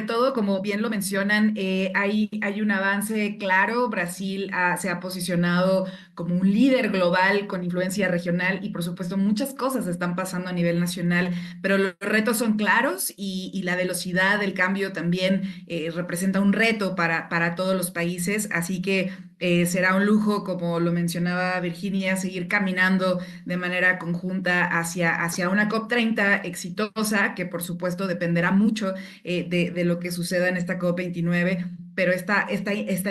todo, como bien lo mencionan, hay un avance claro. Brasil se ha posicionado como un líder global con influencia regional y por supuesto muchas cosas están pasando a nivel nacional, pero los retos son claros y la velocidad del cambio también representa un reto para todos los países. Así que será un lujo, como lo mencionaba Virginia, seguir caminando de manera conjunta hacia una COP30 exitosa, que por supuesto dependerá mucho de lo que suceda en esta COP29, pero esta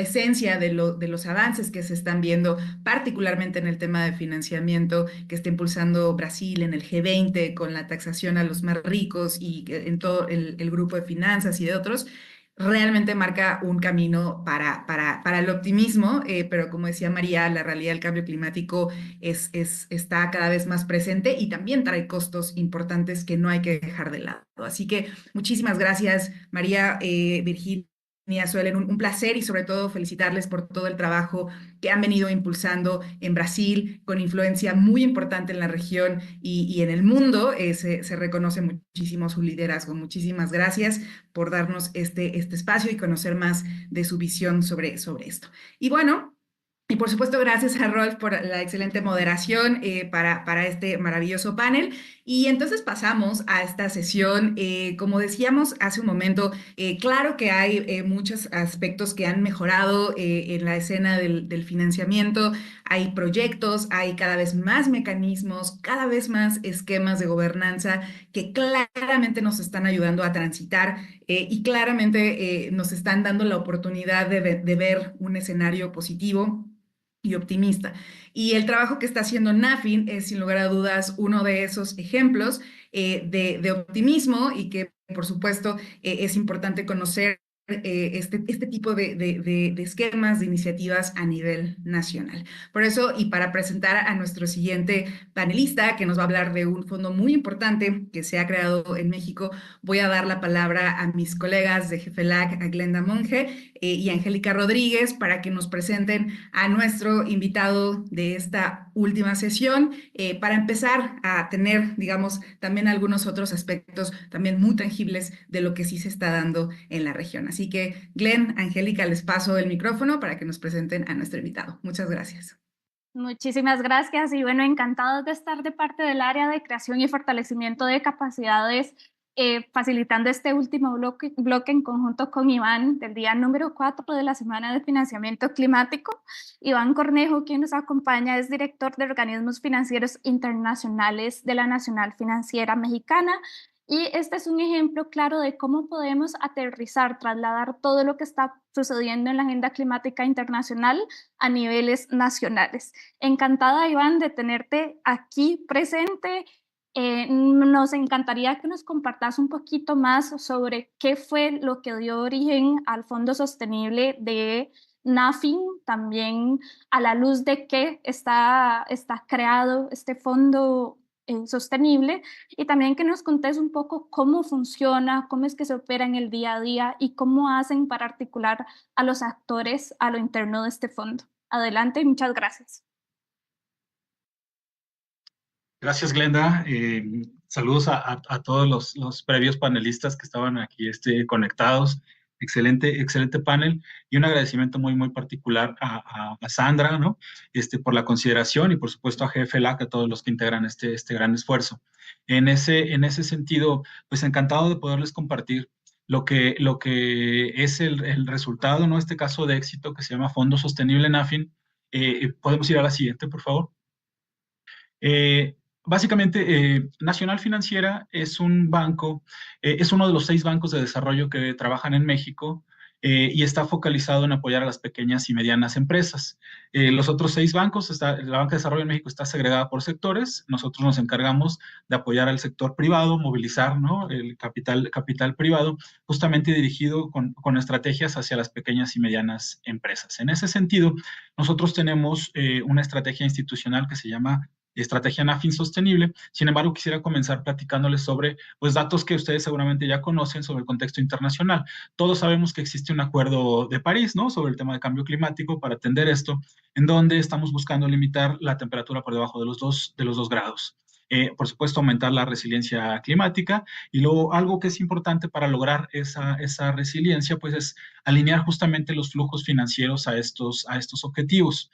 esencia de los avances que se están viendo, particularmente en el tema de financiamiento que está impulsando Brasil en el G20 con la taxación a los más ricos y en todo el grupo de finanzas y de otros, realmente marca un camino para el optimismo, pero como decía María, la realidad del cambio climático está cada vez más presente y también trae costos importantes que no hay que dejar de lado. Así que muchísimas gracias, María, Virginia. Suelen, un placer y sobre todo felicitarles por todo el trabajo que han venido impulsando en Brasil, con influencia muy importante en la región y en el mundo. Se reconoce muchísimo su liderazgo. Muchísimas gracias por darnos este espacio y conocer más de su visión sobre esto. Y bueno, y por supuesto, gracias a Rolf por la excelente moderación para este maravilloso panel. Y entonces pasamos a esta sesión. Como decíamos hace un momento, claro que hay muchos aspectos que han mejorado en la escena del financiamiento. Hay proyectos, hay cada vez más mecanismos, cada vez más esquemas de gobernanza que claramente nos están ayudando a transitar y claramente nos están dando la oportunidad de ver un escenario positivo y optimista. Y el trabajo que está haciendo NAFIN es sin lugar a dudas uno de esos ejemplos de optimismo y que por supuesto es importante conocer este tipo de esquemas, de iniciativas a nivel nacional. Por eso, y para presentar a nuestro siguiente panelista, que nos va a hablar de un fondo muy importante que se ha creado en México, voy a dar la palabra a mis colegas de GFELAC, a Glenda Monge y Angélica Rodríguez, para que nos presenten a nuestro invitado de esta última sesión, para empezar a tener, digamos, también algunos otros aspectos también muy tangibles de lo que sí se está dando en la región. Así que, Glenn, Angélica, les paso el micrófono para que nos presenten a nuestro invitado. Muchas gracias. Muchísimas gracias y bueno, encantados de estar de parte del área de creación y fortalecimiento de capacidades, facilitando este último bloque en conjunto con Iván del día número 4 de la Semana de Financiamiento Climático. Iván Cornejo, quien nos acompaña, es director de organismos financieros internacionales de la Nacional Financiera Mexicana. Y este es un ejemplo claro de cómo podemos aterrizar, trasladar todo lo que está sucediendo en la agenda climática internacional a niveles nacionales. Encantada, Iván, de tenerte aquí presente. Nos encantaría que nos compartas un poquito más sobre qué fue lo que dio origen al Fondo Sostenible de NAFIN, también a la luz de qué está creado este fondo sostenible, y también que nos contés un poco cómo funciona, cómo es que se opera en el día a día y cómo hacen para articular a los actores a lo interno de este fondo. Adelante y muchas gracias. Gracias, Glenda. Saludos a todos los previos panelistas que estaban aquí conectados. Excelente panel y un agradecimiento muy particular a Sandra, ¿no? Por la consideración y por supuesto a GFLAC, a todos los que integran este gran esfuerzo. En ese sentido, pues encantado de poderles compartir lo que es el resultado, ¿no? Este caso de éxito que se llama Fondo Sostenible NAFIN. Podemos ir a la siguiente, por favor. Básicamente, Nacional Financiera es un banco, es uno de los 6 bancos de desarrollo que trabajan en México y está focalizado en apoyar a las pequeñas y medianas empresas. Los otros 6 bancos, la banca de desarrollo en México está segregada por sectores. Nosotros nos encargamos de apoyar al sector privado, movilizar, ¿no?, el capital privado, justamente dirigido con estrategias hacia las pequeñas y medianas empresas. En ese sentido, nosotros tenemos una estrategia institucional que se llama Estrategia NAFIN Sostenible. Sin embargo, quisiera comenzar platicándoles sobre pues, datos que ustedes seguramente ya conocen sobre el contexto internacional. Todos sabemos que existe un acuerdo de París, ¿no?, sobre el tema de cambio climático para atender esto, en donde estamos buscando limitar la temperatura por debajo de los 2 grados. por supuesto, aumentar la resiliencia climática. Y luego algo que es importante para lograr esa resiliencia, pues es alinear justamente los flujos financieros a estos objetivos.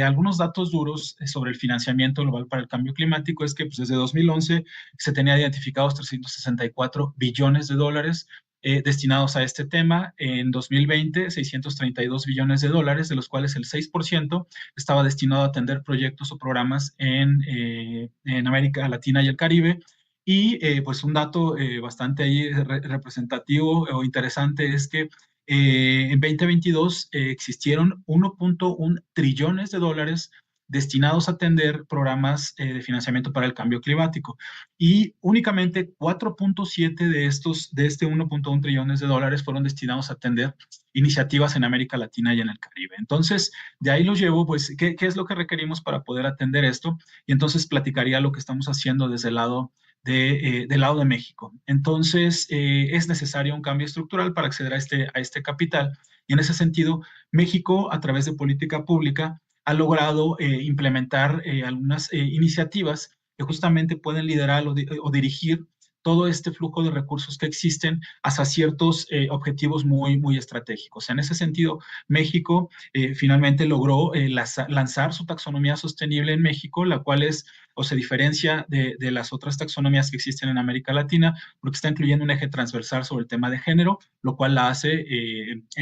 Algunos datos duros sobre el financiamiento global para el cambio climático es que pues, desde 2011 se tenía identificados 364 billones de dólares destinados a este tema. En 2020, 632 billones de dólares, de los cuales el 6% estaba destinado a atender proyectos o programas en América Latina y el Caribe. Y pues un dato bastante ahí representativo o interesante es que en 2022 existieron 1.1 trillones de dólares destinados a atender programas de financiamiento para el cambio climático. Y únicamente 4.7 de este 1.1 trillones de dólares fueron destinados a atender iniciativas en América Latina y en el Caribe. Entonces, de ahí lo llevo, pues, ¿qué es lo que requerimos para poder atender esto? Y entonces platicaría lo que estamos haciendo desde el lado del lado de México. Entonces, es necesario un cambio estructural para acceder a este capital. Y en ese sentido, México, a través de política pública, ha logrado implementar algunas iniciativas que justamente pueden liderar o dirigir todo este flujo de recursos que existen hacia ciertos objetivos muy estratégicos. En ese sentido, México finalmente logró lanzar su taxonomía sostenible en México, la cual es o se diferencia de las otras taxonomías que existen en América Latina, porque está incluyendo un eje transversal sobre el tema de género, lo cual la hace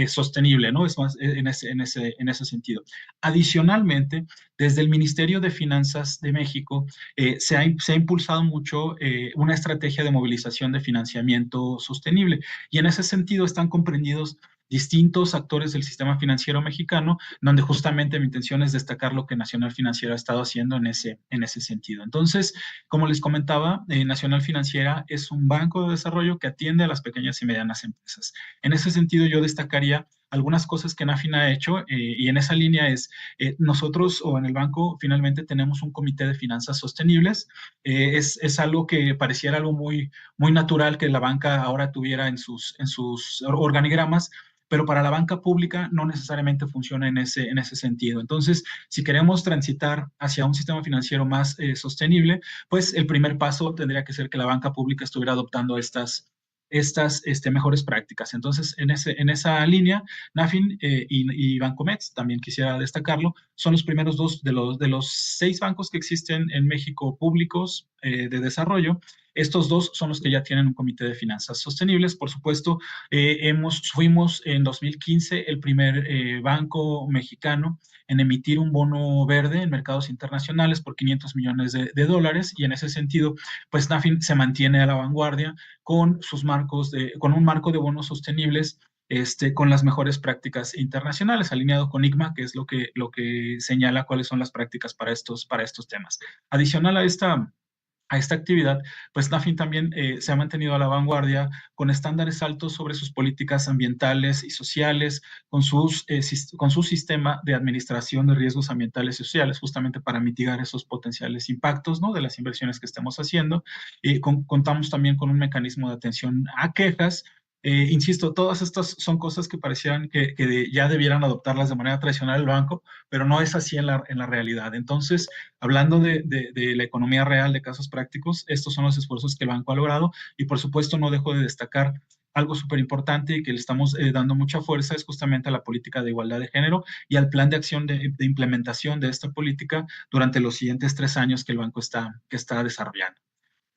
sostenible, ¿no? Es más, en ese sentido. Adicionalmente, desde el Ministerio de Finanzas de México se ha impulsado mucho una estrategia de movilización de financiamiento sostenible, y en ese sentido están comprendidos distintos actores del sistema financiero mexicano, donde justamente mi intención es destacar lo que Nacional Financiera ha estado haciendo en ese sentido. Entonces, como les comentaba, Nacional Financiera es un banco de desarrollo que atiende a las pequeñas y medianas empresas. En ese sentido, yo destacaría algunas cosas que NAFIN ha hecho y en esa línea es, nosotros o en el banco finalmente tenemos un comité de finanzas sostenibles. Es algo que pareciera algo muy natural que la banca ahora tuviera en sus organigramas, pero para la banca pública no necesariamente funciona en ese sentido. Entonces, si queremos transitar hacia un sistema financiero más sostenible, pues el primer paso tendría que ser que la banca pública estuviera adoptando estas mejores prácticas. Entonces, en esa línea, NAFIN y Bancomext, también quisiera destacarlo, son los primeros dos de los 6 bancos que existen en México públicos de desarrollo. Estos dos son los que ya tienen un comité de finanzas sostenibles. Por supuesto, fuimos en 2015 el primer banco mexicano en emitir un bono verde en mercados internacionales por 500 millones de dólares, y en ese sentido, pues NAFIN se mantiene a la vanguardia con con un marco de bonos sostenibles con las mejores prácticas internacionales, alineado con ICMA, que es lo que señala cuáles son las prácticas para estos temas. Adicional a esta actividad, pues NAFIN también se ha mantenido a la vanguardia con estándares altos sobre sus políticas ambientales y sociales, con su sistema de administración de riesgos ambientales y sociales, justamente para mitigar esos potenciales impactos, ¿no?, de las inversiones que estemos haciendo. Contamos también con un mecanismo de atención a quejas. Insisto, todas estas son cosas que parecieran que ya debieran adoptarlas de manera tradicional el banco, pero no es así en la realidad. Entonces, hablando de la economía real, de casos prácticos, estos son los esfuerzos que el banco ha logrado, y por supuesto no dejo de destacar algo súper importante y que le estamos dando mucha fuerza, es justamente a la política de igualdad de género y al plan de acción de implementación de esta política durante los siguientes 3 años que el banco está desarrollando.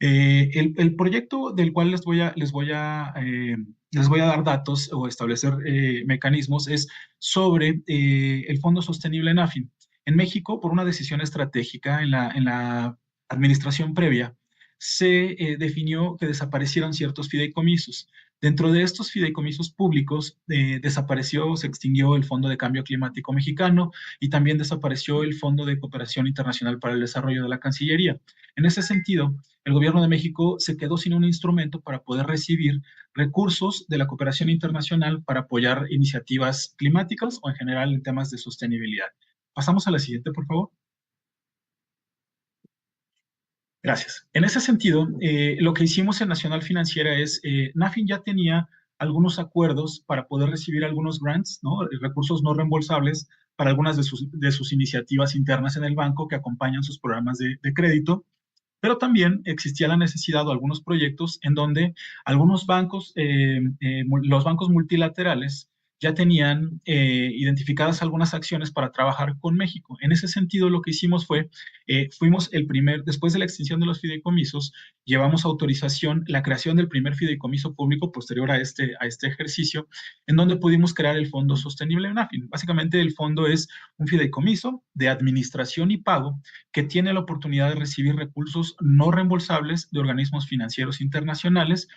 El proyecto del cual les voy a dar datos o establecer mecanismos es sobre el Fondo Sostenible NAFIN. En México, por una decisión estratégica en la administración previa, se definió que desaparecieron ciertos fideicomisos. Dentro de estos fideicomisos públicos desapareció o se extinguió el Fondo de Cambio Climático Mexicano, y también desapareció el Fondo de Cooperación Internacional para el Desarrollo de la Cancillería. En ese sentido, el gobierno de México se quedó sin un instrumento para poder recibir recursos de la cooperación internacional para apoyar iniciativas climáticas o en general en temas de sostenibilidad. Pasamos a la siguiente, por favor. Gracias. En ese sentido, lo que hicimos en Nacional Financiera es, NAFIN ya tenía algunos acuerdos para poder recibir algunos grants, ¿no?, recursos no reembolsables para algunas de sus iniciativas internas en el banco que acompañan sus programas de crédito. pero también existía la necesidad o algunos proyectos en donde algunos bancos, los bancos multilaterales, ya tenían identificadas algunas acciones para trabajar con México. En ese sentido, lo que hicimos fue, fuimos después de la extinción de los fideicomisos, llevamos autorización, la creación del primer fideicomiso público posterior a este ejercicio, en donde pudimos crear el Fondo Sostenible NAFIN. Básicamente, el fondo es un fideicomiso de administración y pago que tiene la oportunidad de recibir recursos no reembolsables de organismos financieros internacionales,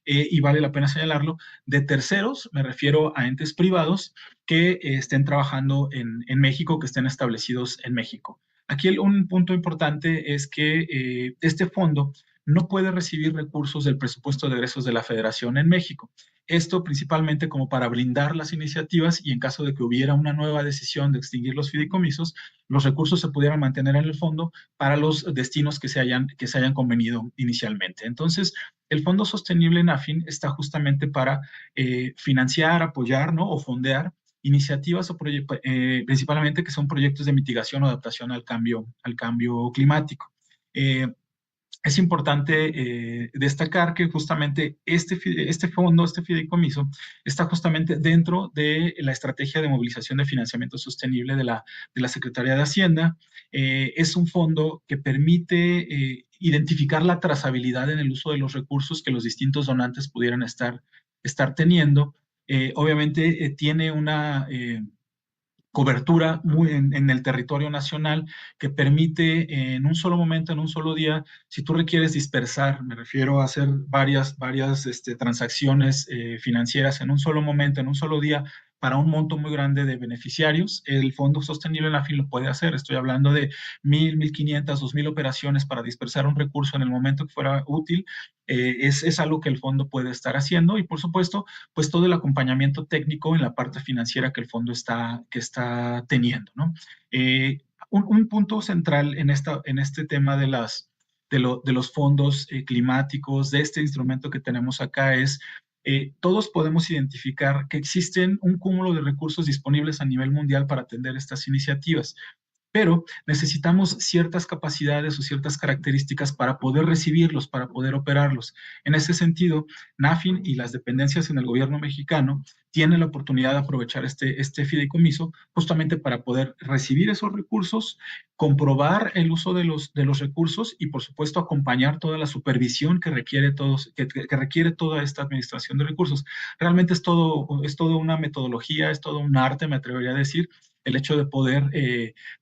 y vale la pena señalarlo, de terceros, me refiero a entes privados que estén trabajando en México, que estén establecidos en México. Aquí un punto importante es que este fondo no puede recibir recursos del presupuesto de egresos de la Federación en México. Esto principalmente como para blindar las iniciativas y en caso de que hubiera una nueva decisión de extinguir los fideicomisos, los recursos se pudieran mantener en el fondo para los destinos que se hayan convenido inicialmente. Entonces, el Fondo Sostenible NAFIN está justamente para financiar, apoyar, ¿no? O fondear iniciativas o principalmente que son proyectos de mitigación o adaptación al cambio climático. Es importante destacar que justamente este fondo, este fideicomiso, está justamente dentro de la estrategia de movilización de financiamiento sostenible de la Secretaría de Hacienda. Es un fondo que permite identificar la trazabilidad en el uso de los recursos que los distintos donantes pudieran estar teniendo. Obviamente tiene una cobertura en el territorio nacional que permite en un solo momento, en un solo día, si tú requieres dispersar, me refiero a hacer varias transacciones financieras en un solo momento, en un solo día, para un monto muy grande de beneficiarios, el Fondo Sostenible NAFIN lo puede hacer. Estoy hablando de 1,500, 2,000 operaciones para dispersar un recurso en el momento que fuera útil. Es algo que el fondo puede estar haciendo y, por supuesto, pues todo el acompañamiento técnico en la parte financiera que el fondo está teniendo, ¿no? Un punto central en este tema de los fondos climáticos, de este instrumento que tenemos acá es todos podemos identificar que existen un cúmulo de recursos disponibles a nivel mundial para atender estas iniciativas, pero necesitamos ciertas capacidades o ciertas características para poder recibirlos, para poder operarlos. En ese sentido, NAFIN y las dependencias en el gobierno mexicano tienen la oportunidad de aprovechar este fideicomiso justamente para poder recibir esos recursos, comprobar el uso de los recursos y, por supuesto, acompañar toda la supervisión que requiere toda esta administración de recursos. Realmente es todo una metodología, es todo un arte, me atrevería a decir, el hecho de poder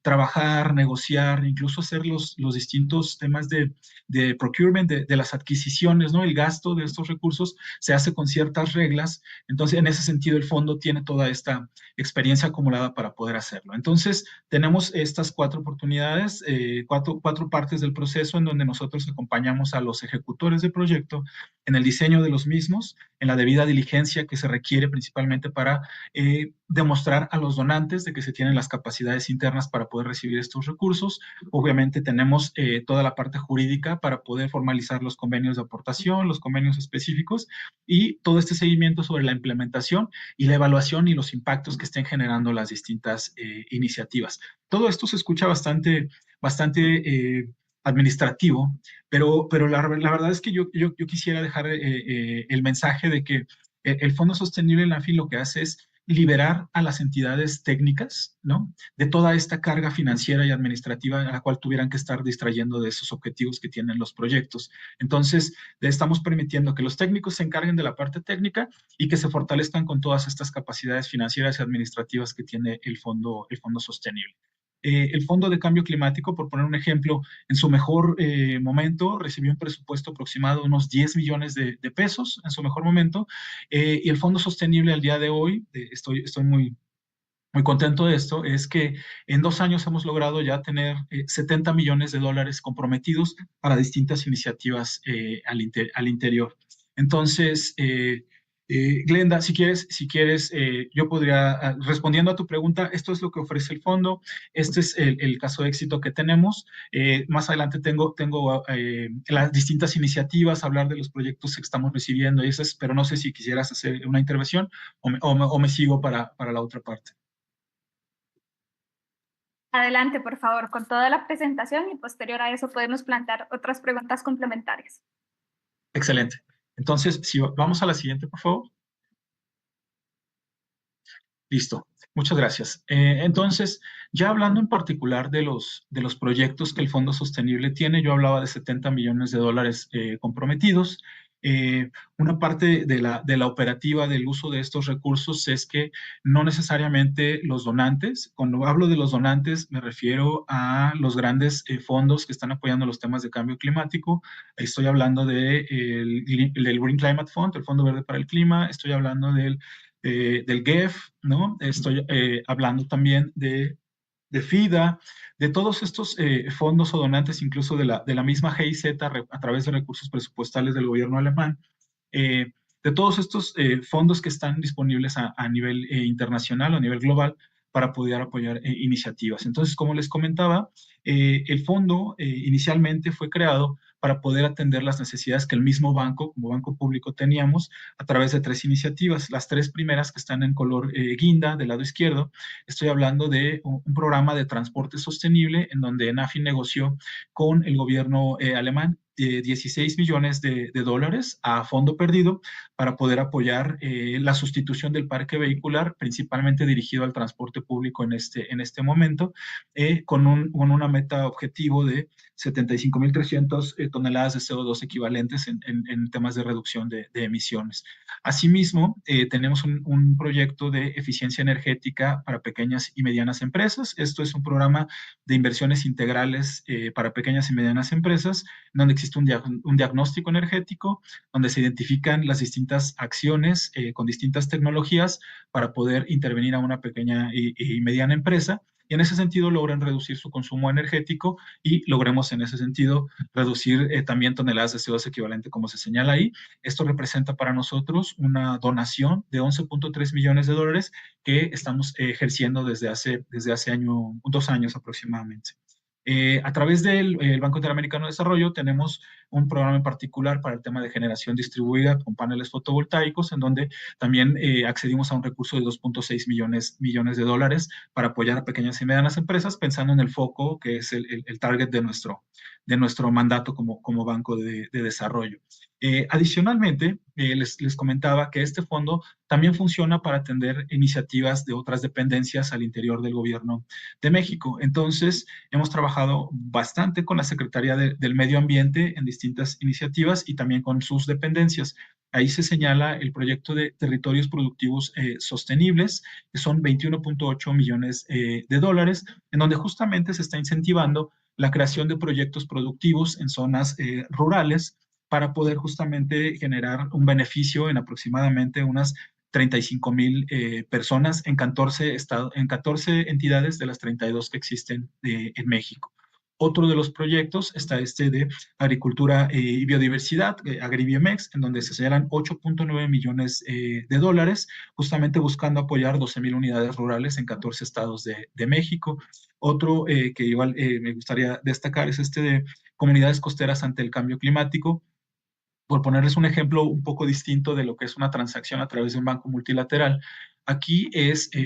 trabajar, negociar, incluso hacer los distintos temas de procurement, de las adquisiciones, ¿no? El gasto de estos recursos se hace con ciertas reglas. Entonces, en ese sentido, el fondo tiene toda esta experiencia acumulada para poder hacerlo. Entonces, tenemos estas 4 oportunidades, 4 partes del proceso en donde nosotros acompañamos a los ejecutores de proyecto en el diseño de los mismos, en la debida diligencia que se requiere principalmente para demostrar a los donantes de que se tienen las capacidades internas para poder recibir estos recursos. Obviamente tenemos toda la parte jurídica para poder formalizar los convenios de aportación, los convenios específicos y todo este seguimiento sobre la implementación y la evaluación y los impactos que estén generando las distintas iniciativas. Todo esto se escucha bastante administrativo, pero la verdad es que yo quisiera dejar el mensaje de que el Fondo Sostenible NAFIN lo que hace es liberar a las entidades técnicas, ¿no? De toda esta carga financiera y administrativa a la cual tuvieran que estar distrayendo de esos objetivos que tienen los proyectos. Entonces, le estamos permitiendo que los técnicos se encarguen de la parte técnica y que se fortalezcan con todas estas capacidades financieras y administrativas que tiene el Fondo Sostenible. El Fondo de Cambio Climático, por poner un ejemplo, en su mejor momento recibió un presupuesto aproximado de unos 10 millones de pesos en su mejor momento, y el Fondo Sostenible al día de hoy, estoy muy, muy contento de esto, es que en 2 años hemos logrado ya tener 70 millones de dólares comprometidos para distintas iniciativas al interior. Entonces, Glenda, si quieres, yo podría, respondiendo a tu pregunta, esto es lo que ofrece el fondo, este es el caso de éxito que tenemos. Más adelante tengo las distintas iniciativas, hablar de los proyectos que estamos recibiendo, y esas, pero no sé si quisieras hacer una intervención o me sigo para la otra parte. Adelante, por favor, con toda la presentación y posterior a eso podemos plantear otras preguntas complementarias. Excelente. Entonces, si vamos a la siguiente, por favor. Listo, muchas gracias. Entonces, ya hablando en particular de los proyectos que el Fondo Sostenible tiene, yo hablaba de 70 millones de dólares comprometidos. Una parte de la operativa del uso de estos recursos es que no necesariamente los donantes, cuando hablo de los donantes me refiero a los grandes fondos que están apoyando los temas de cambio climático. Estoy hablando del Green Climate Fund, el Fondo Verde para el Clima, estoy hablando del GEF, ¿no? Estoy hablando también de FIDA, de todos estos fondos o donantes, incluso de la misma GIZ a través de recursos presupuestales del gobierno alemán, de todos estos fondos que están disponibles a nivel internacional o a nivel global para poder apoyar iniciativas. Entonces, como les comentaba, el fondo inicialmente fue creado para poder atender las necesidades que el mismo banco, como banco público, teníamos a través de 3 iniciativas. Las 3 primeras que están en color guinda del lado izquierdo, estoy hablando de un programa de transporte sostenible en donde NAFI negoció con el gobierno alemán 16 millones de dólares a fondo perdido para poder apoyar la sustitución del parque vehicular, principalmente dirigido al transporte público en este momento, con una meta objetivo de 75.300 toneladas de CO2 equivalentes en temas de reducción de emisiones. Asimismo, tenemos un proyecto de eficiencia energética para pequeñas y medianas empresas. Esto es un programa de inversiones integrales para pequeñas y medianas empresas, donde existe un diagnóstico energético, donde se identifican las distintas acciones con distintas tecnologías para poder intervenir a una pequeña y mediana empresa, y en ese sentido logran reducir su consumo energético y logremos en ese sentido reducir también toneladas de CO2 equivalente como se señala ahí. Esto representa para nosotros una donación de 11.3 millones de dólares que estamos ejerciendo desde hace 2 años aproximadamente. A través del Banco Interamericano de Desarrollo tenemos un programa en particular para el tema de generación distribuida con paneles fotovoltaicos, en donde también accedimos a un recurso de 2.6 millones de dólares para apoyar a pequeñas y medianas empresas, pensando en el foco que es el target de nuestro mandato como Banco de Desarrollo. Adicionalmente, les comentaba que este fondo también funciona para atender iniciativas de otras dependencias al interior del gobierno de México. Entonces, hemos trabajado bastante con la Secretaría del Medio Ambiente en distintas iniciativas y también con sus dependencias. Ahí se señala el proyecto de territorios productivos sostenibles, que son 21.8 millones de dólares, en donde justamente se está incentivando la creación de proyectos productivos en zonas rurales para poder justamente generar un beneficio en aproximadamente unas 35,000 personas en 14 entidades de las 32 que existen en México. Otro de los proyectos está este de agricultura y biodiversidad, Agribiomex, en donde se señalan 8.9 millones de dólares, justamente buscando apoyar 12,000 unidades rurales en 14 estados de México. Otro que igual me gustaría destacar es este de comunidades costeras ante el cambio climático, por ponerles un ejemplo un poco distinto de lo que es una transacción a través de un banco multilateral. Aquí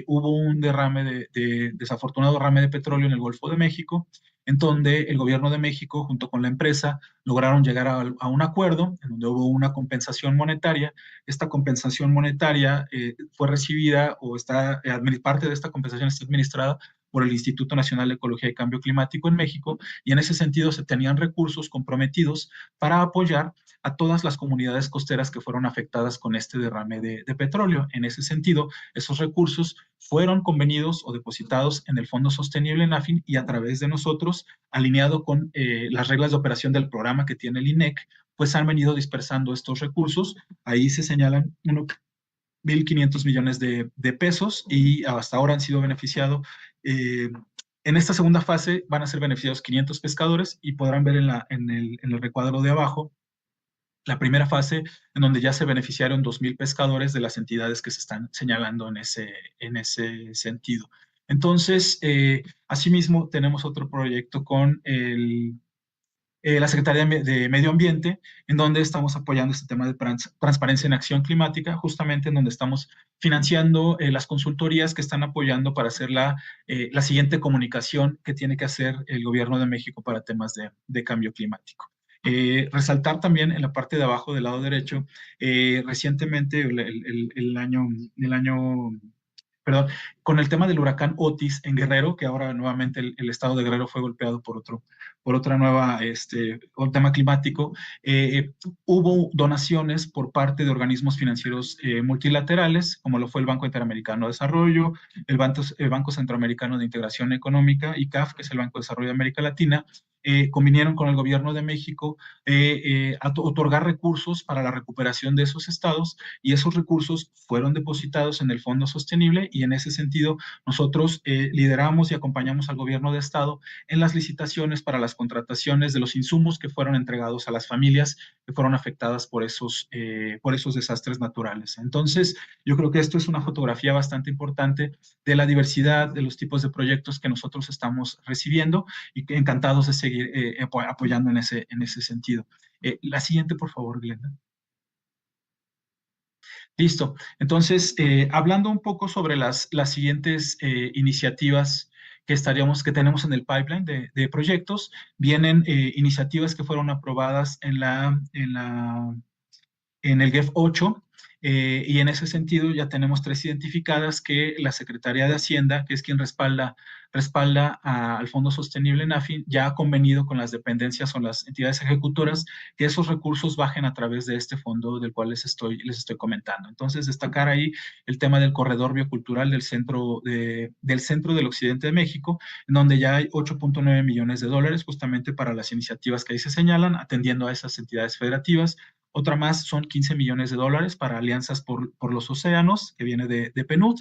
hubo un desafortunado derrame de petróleo en el Golfo de México, en donde el gobierno de México, junto con la empresa, lograron llegar a un acuerdo en donde hubo una compensación monetaria. Esta compensación monetaria fue recibida parte de esta compensación está administrada por el Instituto Nacional de Ecología y Cambio Climático en México, y en ese sentido se tenían recursos comprometidos para apoyar a todas las comunidades costeras que fueron afectadas con este derrame de petróleo. En ese sentido, esos recursos fueron convenidos o depositados en el Fondo Sostenible NAFIN y a través de nosotros, alineado con las reglas de operación del programa que tiene el INEC, pues han venido dispersando estos recursos. Ahí se señalan 1.500 millones de pesos y hasta ahora han sido beneficiados. En esta segunda fase van a ser beneficiados 500 pescadores y podrán ver en el recuadro de abajo la primera fase en donde ya se beneficiaron 2,000 pescadores de las entidades que se están señalando en ese sentido. Entonces, asimismo, tenemos otro proyecto con la Secretaría de Medio Ambiente, en donde estamos apoyando este tema de transparencia en acción climática, justamente en donde estamos financiando las consultorías que están apoyando para hacer la siguiente comunicación que tiene que hacer el gobierno de México para temas de cambio climático. Resaltar también en la parte de abajo del lado derecho, recientemente, el año perdón, con el tema del huracán Otis en Guerrero, que ahora nuevamente el estado de Guerrero fue golpeado por otra nueva, un tema climático, hubo donaciones por parte de organismos financieros multilaterales, como lo fue el Banco Interamericano de Desarrollo, el Banco Centroamericano de Integración Económica, ICAF, que es el Banco de Desarrollo de América Latina, convinieron con el gobierno de México a otorgar recursos para la recuperación de esos estados, y esos recursos fueron depositados en el Fondo Sostenible, y en ese sentido nosotros lideramos y acompañamos al gobierno de estado en las licitaciones para las contrataciones de los insumos que fueron entregados a las familias que fueron afectadas por esos desastres naturales. Entonces, yo creo que esto es una fotografía bastante importante de la diversidad de los tipos de proyectos que nosotros estamos recibiendo, y que encantados de seguir apoyando en ese sentido. La siguiente, por favor, Glenda. Listo. Entonces, hablando un poco sobre las siguientes iniciativas que tenemos en el pipeline de proyectos, vienen iniciativas que fueron aprobadas en el GEF 8, y en ese sentido ya tenemos 3 identificadas que la Secretaría de Hacienda, que es quien respalda al Fondo Sostenible NAFIN, ya ha convenido con las dependencias o las entidades ejecutoras que esos recursos bajen a través de este fondo del cual les estoy comentando. Entonces, destacar ahí el tema del corredor biocultural del centro del occidente de México, en donde ya hay 8.9 millones de dólares justamente para las iniciativas que ahí se señalan, atendiendo a esas entidades federativas. Otra más son 15 millones de dólares para alianzas por los océanos, que viene de PNUD,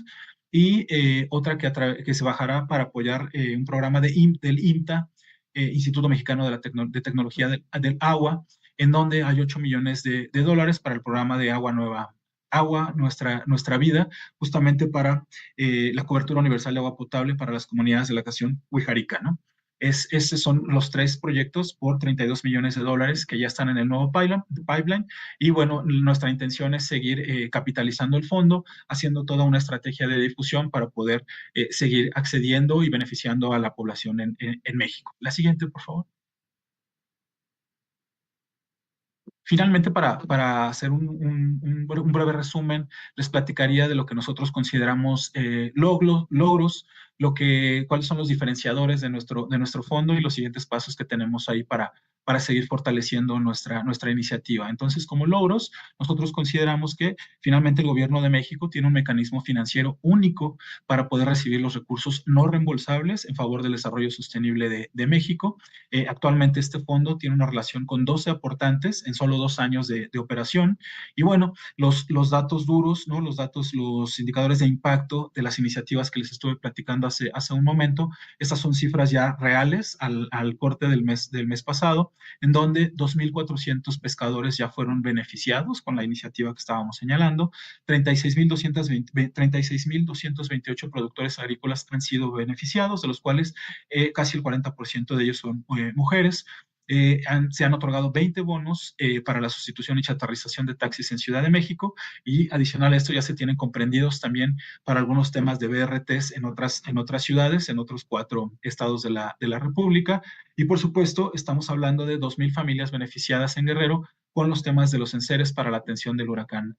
y otra que se bajará para apoyar un programa del IMTA, Instituto Mexicano de Tecnología del Agua, en donde hay 8 millones de dólares para el programa de Agua Nueva, Agua, nuestra vida, justamente para la cobertura universal de agua potable para las comunidades de la región Huijarika, ¿no? Estos son los 3 proyectos por 32 millones de dólares que ya están en el nuevo pipeline. Y bueno, nuestra intención es seguir capitalizando el fondo, haciendo toda una estrategia de difusión para poder seguir accediendo y beneficiando a la población en México. La siguiente, por favor. Finalmente, para hacer un breve resumen, les platicaría de lo que nosotros consideramos logros, cuáles son los diferenciadores de nuestro fondo y los siguientes pasos que tenemos ahí para seguir fortaleciendo nuestra iniciativa. Entonces, como logros, nosotros consideramos que finalmente el gobierno de México tiene un mecanismo financiero único para poder recibir los recursos no reembolsables en favor del desarrollo sostenible de México. Actualmente este fondo tiene una relación con 12 aportantes en solo 2 años de operación. Y bueno, los datos duros, ¿no? Los indicadores de impacto de las iniciativas que les estuve platicando hace un momento, estas son cifras ya reales al corte del mes pasado, en donde 2.400 pescadores ya fueron beneficiados con la iniciativa que estábamos señalando, 36.228 productores agrícolas han sido beneficiados, de los cuales casi el 40% de ellos son mujeres. Se han otorgado 20 bonos para la sustitución y chatarrización de taxis en Ciudad de México, y adicional a esto ya se tienen comprendidos también para algunos temas de BRTs en otras ciudades, en otros 4 estados de la República. Y por supuesto, estamos hablando de 2.000 familias beneficiadas en Guerrero con los temas de los enseres para la atención del huracán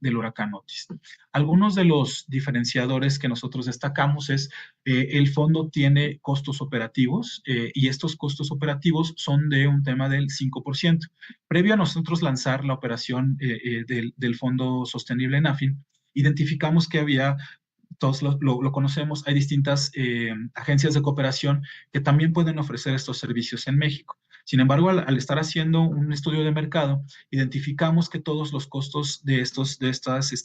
Otis. Algunos de los diferenciadores que nosotros destacamos es el fondo tiene costos operativos, y estos costos operativos son de un tema del 5%. Previo a nosotros lanzar la operación del Fondo Sostenible NAFIN, identificamos que había, todos lo conocemos, hay distintas agencias de cooperación que también pueden ofrecer estos servicios en México. Sin embargo, al estar haciendo un estudio de mercado, identificamos que todos los costos de estas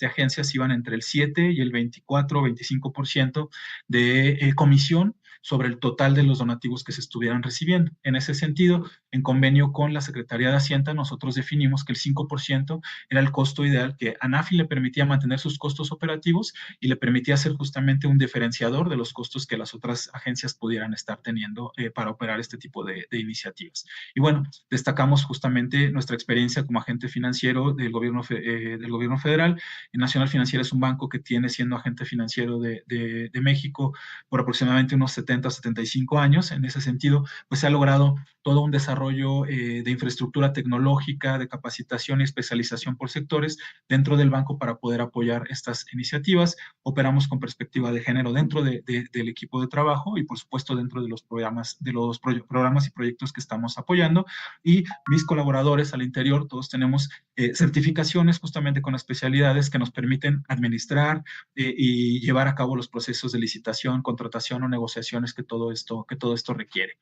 agencias iban entre el 7 y el 24 o 25% de comisión sobre el total de los donativos que se estuvieran recibiendo. En ese sentido, en convenio con la Secretaría de Hacienda, nosotros definimos que el 5% era el costo ideal que ANAFI le permitía mantener sus costos operativos y le permitía ser justamente un diferenciador de los costos que las otras agencias pudieran estar teniendo para operar este tipo de iniciativas. Y bueno, destacamos justamente nuestra experiencia como agente financiero del gobierno federal. Nacional Financiera es un banco que tiene siendo agente financiero de México por aproximadamente unos 70 o 75 años. En ese sentido, pues se ha logrado todo un desarrollo de infraestructura tecnológica, de capacitación y especialización por sectores dentro del banco para poder apoyar estas iniciativas. Operamos con perspectiva de género dentro del equipo de trabajo y, por supuesto, dentro de los programas y proyectos que estamos apoyando. Y mis colaboradores al interior, todos tenemos certificaciones justamente con especialidades que nos permiten administrar y llevar a cabo los procesos de licitación, contratación o negociaciones que todo esto requiere.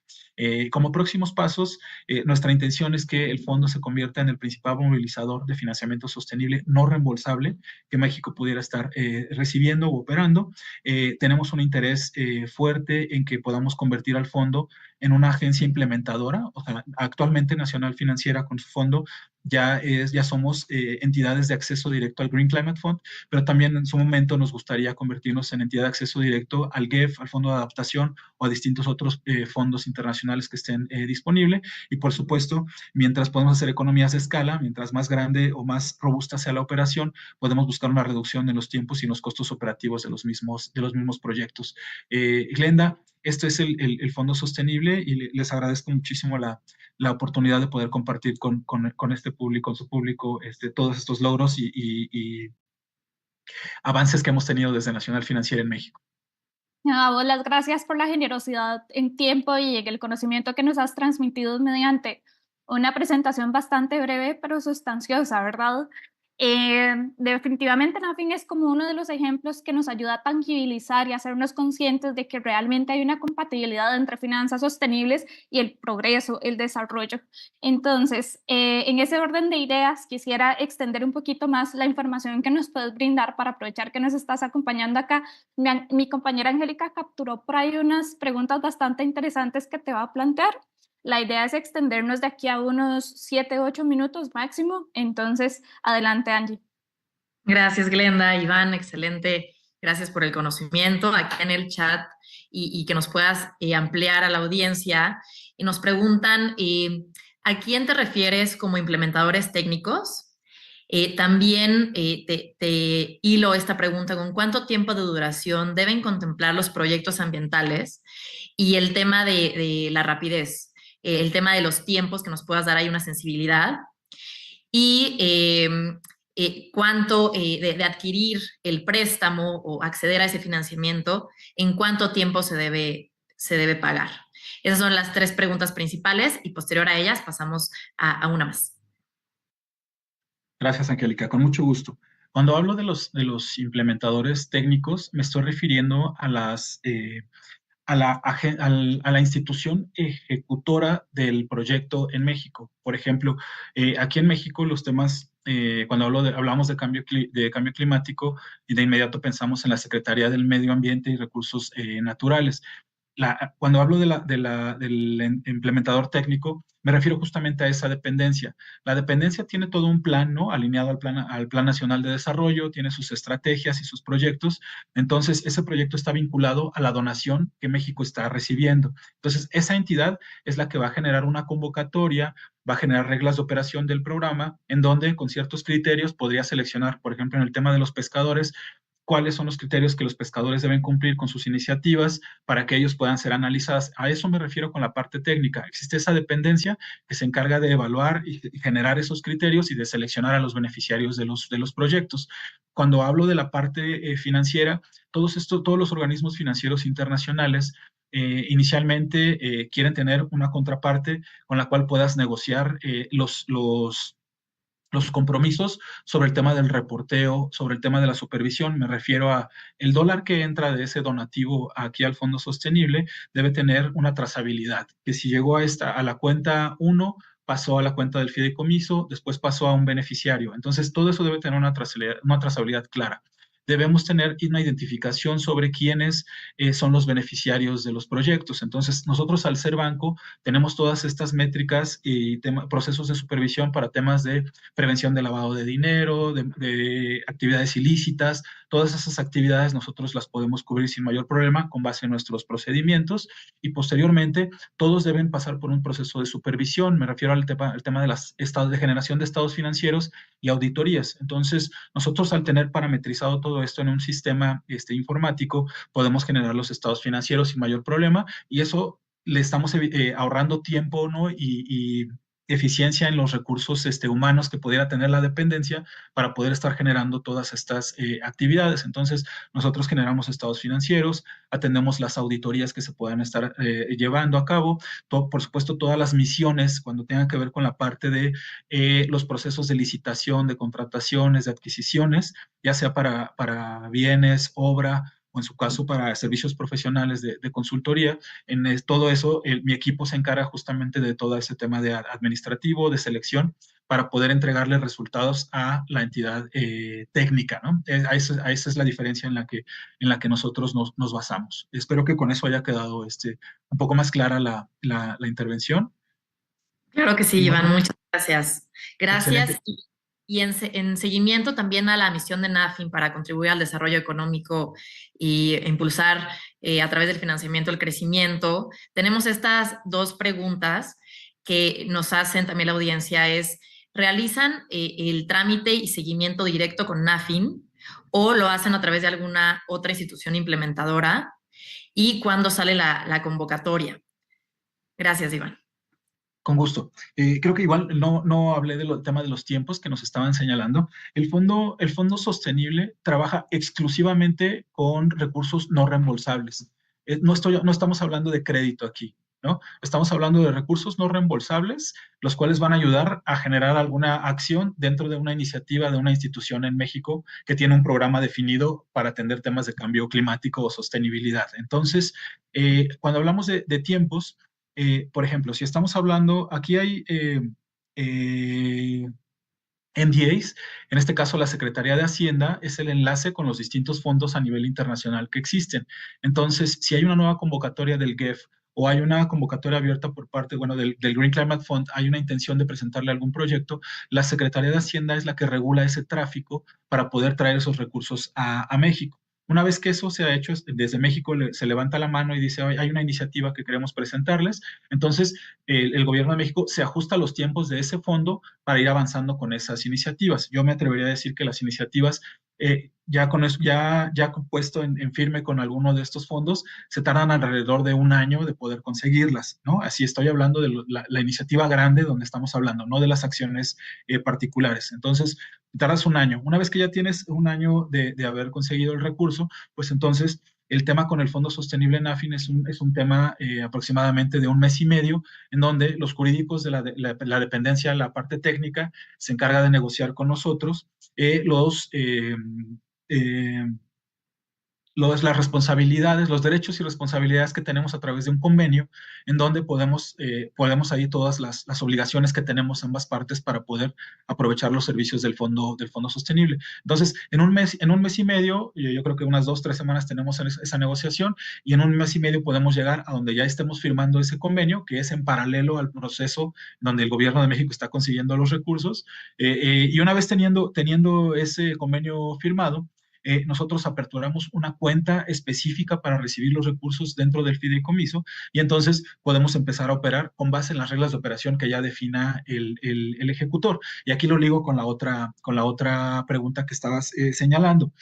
Como próximos pasos, nuestra intención es que el fondo se convierta en el principal movilizador de financiamiento sostenible no reembolsable que México pudiera estar recibiendo o operando. Tenemos un interés fuerte en que podamos convertir al fondo en una agencia implementadora. O sea, actualmente Nacional Financiera con su fondo ya somos entidades de acceso directo al Green Climate Fund, pero también en su momento nos gustaría convertirnos en entidad de acceso directo al GEF, al Fondo de Adaptación o a distintos otros fondos internacionales que estén disponibles. Y por supuesto, mientras podemos hacer economías de escala, mientras más grande o más robusta sea la operación, podemos buscar una reducción en los tiempos y en los costos operativos de los mismos proyectos. Glenda, esto es el Fondo Sostenible y les agradezco muchísimo la oportunidad de poder compartir con este público, con su público, todos estos logros y avances que hemos tenido desde Nacional Financiera en México. A vos las gracias por la generosidad en tiempo y en el conocimiento que nos has transmitido mediante una presentación bastante breve pero sustanciosa, ¿verdad? Definitivamente NAFIN es como uno de los ejemplos que nos ayuda a tangibilizar y a hacernos conscientes de que realmente hay una compatibilidad entre finanzas sostenibles y el progreso, el desarrollo. Entonces, en ese orden de ideas, quisiera extender un poquito más la información que nos puedes brindar para aprovechar que nos estás acompañando acá. Mi compañera Angélica capturó por ahí unas preguntas bastante interesantes que te va a plantear. La idea es extendernos de aquí a unos 7, 8 minutos máximo. Entonces, adelante, Angie. Gracias, Glenda. Iván, excelente. Gracias por el conocimiento aquí en el chat y que nos puedas ampliar a la audiencia. Y nos preguntan, ¿a quién te refieres como implementadores técnicos? También te hilo esta pregunta, ¿con cuánto tiempo de duración deben contemplar los proyectos ambientales? Y el tema de la rapidez. El tema de los tiempos, que nos puedas dar ahí una sensibilidad, y cuánto de adquirir el préstamo o acceder a ese financiamiento, en cuánto tiempo se debe pagar. Esas son las 3 preguntas principales y posterior a ellas pasamos a una más. Gracias, Angélica, con mucho gusto. Cuando hablo de los implementadores técnicos, me estoy refiriendo a la institución ejecutora del proyecto en México. Por ejemplo, aquí en México los temas, cuando hablamos de cambio climático, y de inmediato pensamos en la Secretaría del Medio Ambiente y Recursos Naturales. Cuando hablo del implementador técnico, me refiero justamente a esa dependencia. La dependencia tiene todo un plan, ¿no? Alineado al Plan Nacional de Desarrollo, tiene sus estrategias y sus proyectos. Entonces, ese proyecto está vinculado a la donación que México está recibiendo. Entonces, esa entidad es la que va a generar una convocatoria, va a generar reglas de operación del programa, en donde con ciertos criterios podría seleccionar, por ejemplo, en el tema de los pescadores, cuáles son los criterios que los pescadores deben cumplir con sus iniciativas para que ellos puedan ser analizadas. A eso me refiero con la parte técnica. Existe esa dependencia que se encarga de evaluar y generar esos criterios y de seleccionar a los beneficiarios de los proyectos. Cuando hablo de la parte financiera, todos los organismos financieros internacionales inicialmente quieren tener una contraparte con la cual puedas negociar los compromisos sobre el tema del reporteo, sobre el tema de la supervisión. Me refiero a el dólar que entra de ese donativo aquí al Fondo Sostenible debe tener una trazabilidad, que si llegó a la cuenta 1, pasó a la cuenta del fideicomiso, después pasó a un beneficiario. Entonces, todo eso debe tener una trazabilidad clara. debemos tener una identificación sobre quiénes son los beneficiarios de los proyectos. Entonces, nosotros al ser banco tenemos todas estas métricas y procesos de supervisión para temas de prevención de lavado de dinero, de actividades ilícitas. Todas esas actividades nosotros las podemos cubrir sin mayor problema con base en nuestros procedimientos, y posteriormente todos deben pasar por un proceso de supervisión. Me refiero al tema de las estados de generación de estados financieros y auditorías. Entonces, nosotros al tener parametrizado todo esto en un sistema informático, podemos generar los estados financieros sin mayor problema, y eso le estamos ahorrando tiempo, ¿no? y eficiencia en los recursos humanos que pudiera tener la dependencia para poder estar generando todas estas actividades. Entonces, nosotros generamos estados financieros, atendemos las auditorías que se puedan estar llevando a cabo, por supuesto, todas las misiones cuando tengan que ver con la parte de los procesos de licitación, de contrataciones, de adquisiciones, ya sea para bienes, obra, o en su caso para servicios profesionales de consultoría. Todo eso, mi equipo se encarga justamente de todo ese tema de administrativo, de selección, para poder entregarle resultados a la entidad técnica, ¿no? Esa es la diferencia en la que nosotros nos basamos. Espero que con eso haya quedado un poco más clara la intervención. Claro que sí, Y Iván, bueno, muchas gracias. Gracias. excelente. Y en seguimiento también a la misión de NAFIN para contribuir al desarrollo económico y impulsar a través del financiamiento el crecimiento, tenemos estas dos preguntas que nos hacen también la audiencia. ¿Realizan el trámite y seguimiento directo con NAFIN o lo hacen a través de alguna otra institución implementadora? ¿Y cuándo sale la convocatoria? Gracias, Iván. Con gusto. Creo que igual no hablé del tema de los tiempos que nos estaban señalando. El fondo sostenible trabaja exclusivamente con recursos no reembolsables. No estamos hablando de crédito aquí, ¿no? Estamos hablando de recursos no reembolsables, los cuales van a ayudar a generar alguna acción dentro de una iniciativa de una institución en México que tiene un programa definido para atender temas de cambio climático o sostenibilidad. Entonces, cuando hablamos de tiempos, por ejemplo, si estamos hablando, aquí hay NDAs, en este caso la Secretaría de Hacienda es el enlace con los distintos fondos a nivel internacional que existen. Entonces, si hay una nueva convocatoria del GEF o hay una convocatoria abierta por parte, bueno, del Green Climate Fund, hay una intención de presentarle algún proyecto, la Secretaría de Hacienda es la que regula ese tráfico para poder traer esos recursos a México. Una vez que eso se ha hecho, desde México se levanta la mano y dice, hay una iniciativa que queremos presentarles. Entonces, el gobierno de México se ajusta a los tiempos de ese fondo para ir avanzando con esas iniciativas. Yo me atrevería a decir que las iniciativas, ya con eso, ya puesto en firme con alguno de estos fondos, se tardan alrededor de un año de poder conseguirlas, ¿no? Así estoy hablando de la iniciativa grande donde estamos hablando, no de las acciones particulares. Entonces, tardas un año. Una vez que ya tienes un año de haber conseguido el recurso, pues entonces el tema con el Fondo Sostenible NAFIN es un tema aproximadamente de un mes y medio, en donde los jurídicos de la dependencia, la parte técnica, se encarga de negociar con nosotros las responsabilidades, los derechos y responsabilidades que tenemos a través de un convenio, en donde podemos ahí todas las obligaciones que tenemos ambas partes para poder aprovechar los servicios del fondo sostenible. Entonces, en un mes y medio, yo creo que unas 2-3 semanas tenemos esa negociación, y en un mes y medio podemos llegar a donde ya estemos firmando ese convenio, que es en paralelo al proceso donde el gobierno de México está consiguiendo los recursos, y una vez teniendo ese convenio firmado, nosotros aperturamos una cuenta específica para recibir los recursos dentro del fideicomiso, y entonces podemos empezar a operar con base en las reglas de operación que ya defina el ejecutor. Y aquí lo ligo con la otra pregunta que estabas señalando.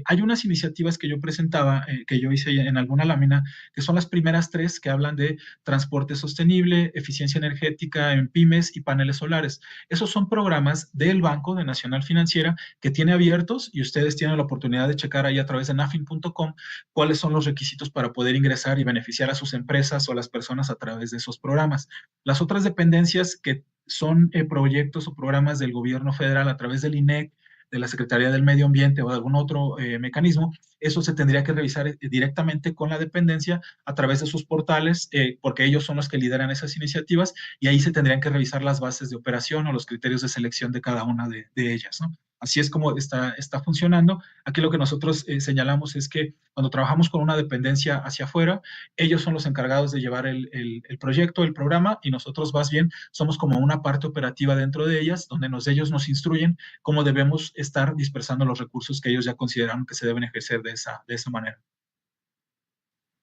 Hay unas iniciativas que yo presentaba, que yo hice en alguna lámina, que son las primeras 3 que hablan de transporte sostenible, eficiencia energética en pymes y paneles solares. Esos son programas del Banco de Nacional Financiera que tiene abiertos, y ustedes tienen la oportunidad de checar ahí a través de nafin.com cuáles son los requisitos para poder ingresar y beneficiar a sus empresas o a las personas a través de esos programas. Las otras dependencias que son proyectos o programas del gobierno federal a través del INEC, de la Secretaría del Medio Ambiente o de algún otro mecanismo, eso se tendría que revisar directamente con la dependencia a través de sus portales, porque ellos son los que lideran esas iniciativas, y ahí se tendrían que revisar las bases de operación o los criterios de selección de cada una de ellas, ¿no? Así es como está funcionando. Aquí lo que nosotros señalamos es que cuando trabajamos con una dependencia hacia afuera, ellos son los encargados de llevar el proyecto, el programa, y nosotros más bien somos como una parte operativa dentro de ellas, donde ellos nos instruyen cómo debemos estar dispersando los recursos que ellos ya consideran que se deben ejercer de esa manera.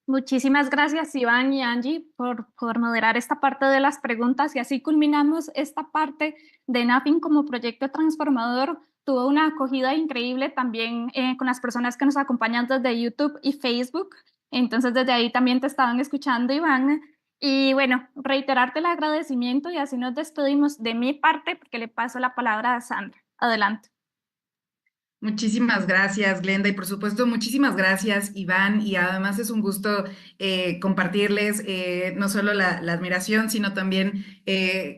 Muchísimas gracias, Iván y Angie, por moderar esta parte de las preguntas, y así culminamos esta parte de NAFIN como proyecto transformador. Tuvo una acogida increíble también con las personas que nos acompañan desde YouTube y Facebook. Entonces, desde ahí también te estaban escuchando, Iván. Y bueno, reiterarte el agradecimiento, y así nos despedimos de mi parte, porque le paso la palabra a Sandra. Adelante. Muchísimas gracias, Glenda, y por supuesto, muchísimas gracias, Iván, y además es un gusto compartirles no solo la admiración, sino también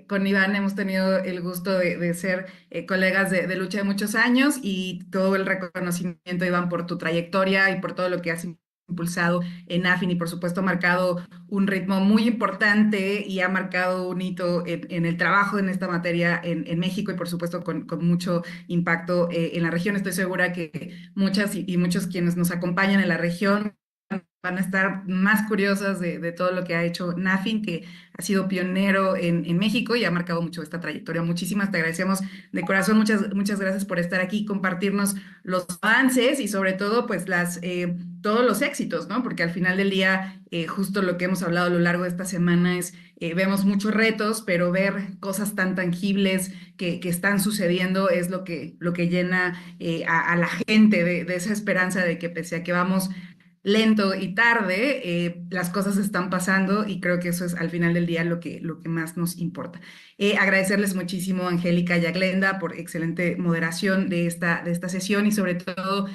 con Iván hemos tenido el gusto de ser colegas de lucha de muchos años, y todo el reconocimiento, Iván, por tu trayectoria y por todo lo que has impulsado en AFIN, y por supuesto marcado un ritmo muy importante y ha marcado un hito en el trabajo en esta materia en México, y por supuesto con mucho impacto en la región. Estoy segura que muchas y muchos quienes nos acompañan en la región van a estar más curiosas de todo lo que ha hecho NAFIN, que ha sido pionero en México y ha marcado mucho esta trayectoria. Muchísimas te agradecemos de corazón, muchas gracias por estar aquí, compartirnos los avances y sobre todo pues todos los éxitos, ¿no? Porque al final del día, justo lo que hemos hablado a lo largo de esta semana es, vemos muchos retos, pero ver cosas tan tangibles que están sucediendo es lo que llena a la gente de esa esperanza de que pese a que vamos lento y tarde, las cosas están pasando, y creo que eso es al final del día lo que más nos importa. Agradecerles muchísimo a Angélica y a Glenda por excelente moderación de esta sesión, y sobre todo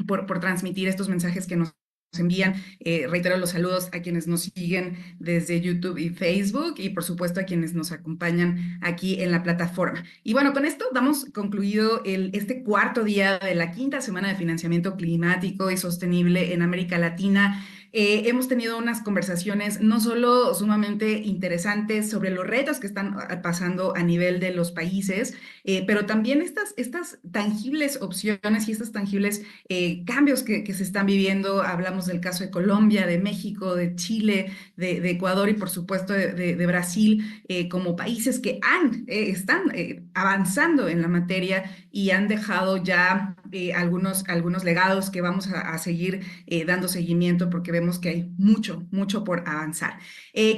por transmitir estos mensajes que nos envían. Reitero los saludos a quienes nos siguen desde YouTube y Facebook, y por supuesto a quienes nos acompañan aquí en la plataforma. Y bueno, con esto damos concluido este cuarto día de la quinta semana de financiamiento climático y sostenible en América Latina. Hemos tenido unas conversaciones no solo sumamente interesantes sobre los retos que están pasando a nivel de los países, pero también estas tangibles opciones y estos tangibles cambios que se están viviendo. Hablamos del caso de Colombia, de México, de Chile, de Ecuador y por supuesto de Brasil, como países que están avanzando en la materia y han dejado ya algunos legados que vamos a seguir dando seguimiento, porque vemos que hay mucho por avanzar.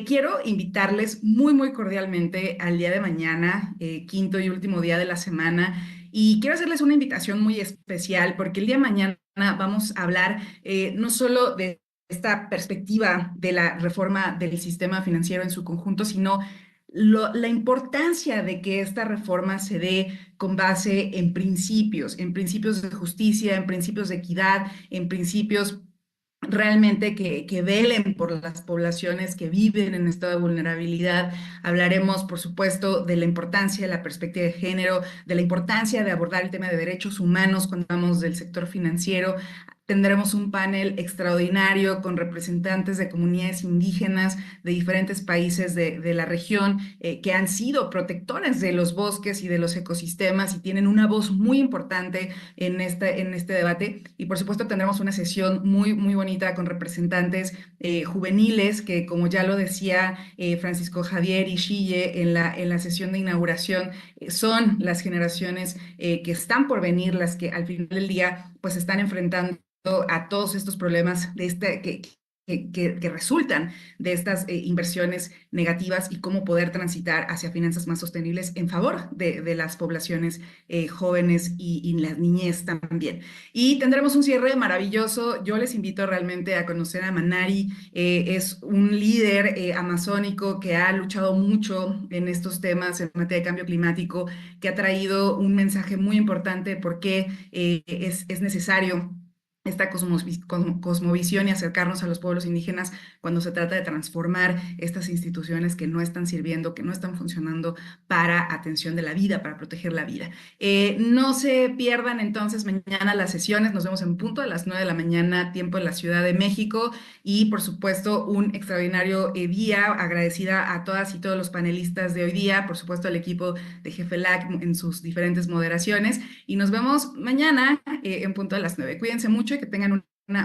Quiero invitarles muy cordialmente al día de mañana, quinto y último día de la semana, y quiero hacerles una invitación muy especial, porque el día de mañana vamos a hablar no solo de esta perspectiva de la reforma del sistema financiero en su conjunto, sino la importancia de que esta reforma se dé con base en principios de justicia, en principios de equidad, en principios realmente que velen por las poblaciones que viven en estado de vulnerabilidad. Hablaremos, por supuesto, de la importancia de la perspectiva de género, de la importancia de abordar el tema de derechos humanos cuando hablamos del sector financiero. Tendremos un panel extraordinario con representantes de comunidades indígenas de diferentes países de la región, que han sido protectores de los bosques y de los ecosistemas y tienen una voz muy importante en este debate. Y por supuesto tendremos una sesión muy bonita con representantes juveniles que, como ya lo decía Francisco Javier Ishille en la sesión de inauguración, son las generaciones que están por venir, las que al final del día pues están enfrentando a todos estos problemas que resultan de estas inversiones negativas, y cómo poder transitar hacia finanzas más sostenibles en favor de las poblaciones jóvenes y la niñez también. Y tendremos un cierre maravilloso. Yo les invito realmente a conocer a Manari. Es un líder amazónico que ha luchado mucho en estos temas en materia de cambio climático, que ha traído un mensaje muy importante porque es necesario esta cosmovisión y acercarnos a los pueblos indígenas cuando se trata de transformar estas instituciones que no están sirviendo, que no están funcionando para atención de la vida, para proteger la vida. No se pierdan entonces mañana las sesiones, nos vemos en punto a las 9 de la mañana, tiempo en la Ciudad de México, y por supuesto un extraordinario día, agradecida a todas y todos los panelistas de hoy día, por supuesto al equipo de GFLAC en sus diferentes moderaciones, y nos vemos mañana en punto a las 9. Cuídense mucho y que tengan un